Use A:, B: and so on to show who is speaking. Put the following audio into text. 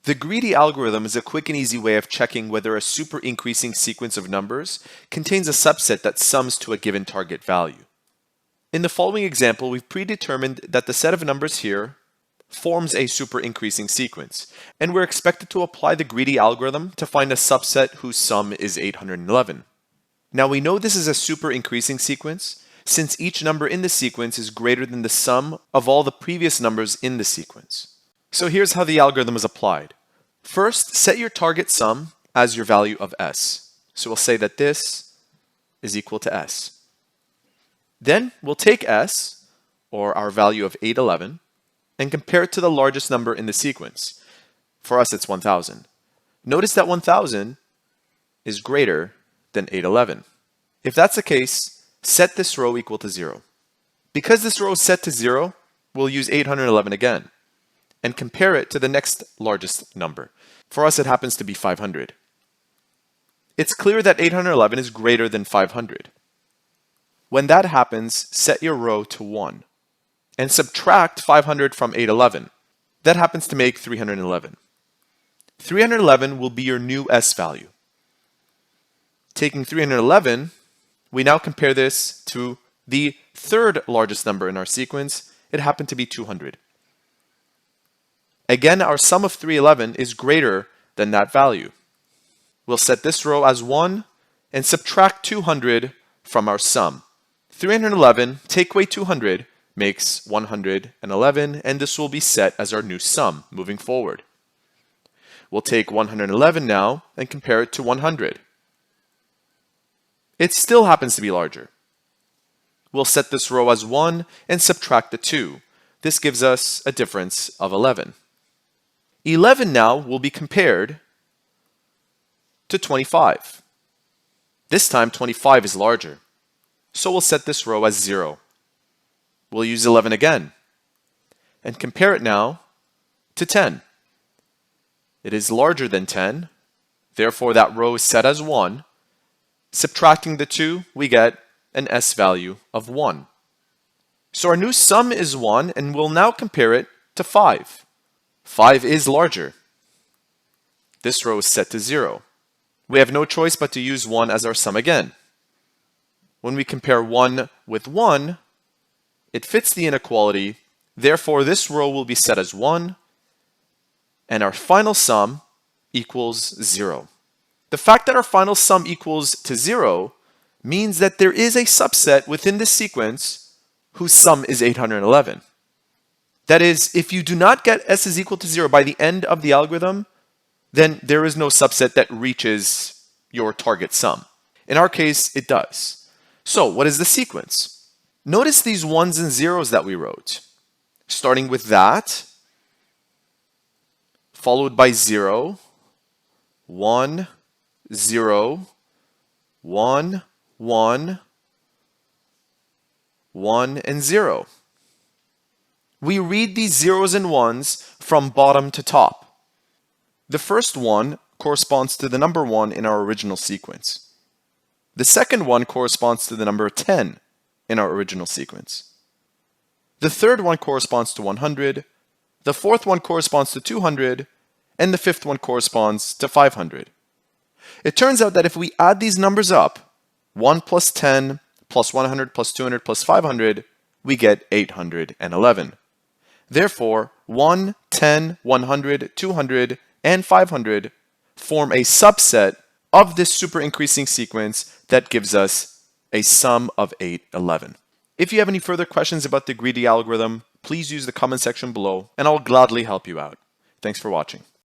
A: The greedy algorithm is a quick and easy way of checking whether a super increasing sequence of numbers contains a subset that sums to a given target value. In the following example, we've predetermined that the set of numbers here forms a super increasing sequence, and we're expected to apply the greedy algorithm to find a subset whose sum is 811. Now we know this is a super increasing sequence since each number in the sequence is greater than the sum of all the previous numbers in the sequence. So here's how the algorithm is applied. First, set your target sum as your value of s. So we'll say that this is equal to s. Then we'll take s, or our value of 811, and compare it to the largest number in the sequence. For us, it's 1000. Notice that 1000 is greater than 811. If that's the case, set this row equal to 0. Because this row is set to 0, we'll use 811 again and compare it to the next largest number. For us, it happens to be 500. It's clear that 811 is greater than 500. When that happens, set your row to 1 and subtract 500 from 811. That happens to make 311. 311 will be your new s value. Taking 311, we now compare this to the third largest number in our sequence. It happened to be 200. Again, our sum of 311 is greater than that value. We'll set this row as 1 and subtract 200 from our sum. 311 take away 200 makes 111, and this will be set as our new sum moving forward. We'll take 111 now and compare it to 100. It still happens to be larger. We'll set this row as 1 and subtract the 2. This gives us a difference of 11. 11 now will be compared to 25. This time 25 is larger. So we'll set this row as 0. We'll use 11 again and compare it now to 10. It is larger than 10. Therefore, that row is set as 1. Subtracting the 2, we get an s value of 1. So our new sum is 1, and we'll now compare it to 5. 5 is larger. This row is set to 0. We have no choice but to use 1 as our sum again. When we compare 1 with 1, it fits the inequality. Therefore, this row will be set as 1, and our final sum equals 0. The fact that our final sum equals to 0 means that there is a subset within this sequence whose sum is 811. That is, if you do not get s is equal to 0 by the end of the algorithm, then there is no subset that reaches your target sum. In our case, it does. So what is the sequence? Notice these 1s and 0s that we wrote. Starting with that, followed by 0, 1, 0, 1, 1, 1, and 0. We read these 0s and 1s from bottom to top. The first one corresponds to the number 1 in our original sequence. The second one corresponds to the number 10 in our original sequence. The third one corresponds to 100. The fourth one corresponds to 200. And the fifth one corresponds to 500. It turns out that if we add these numbers up, 1 plus 10 plus 100 plus 200 plus 500, we get 811. Therefore, 1, 10, 100, 200, and 500 form a subset of this super increasing sequence that gives us a sum of 811. If you have any further questions about the greedy algorithm, please use the comment section below and I'll gladly help you out. Thanks for watching.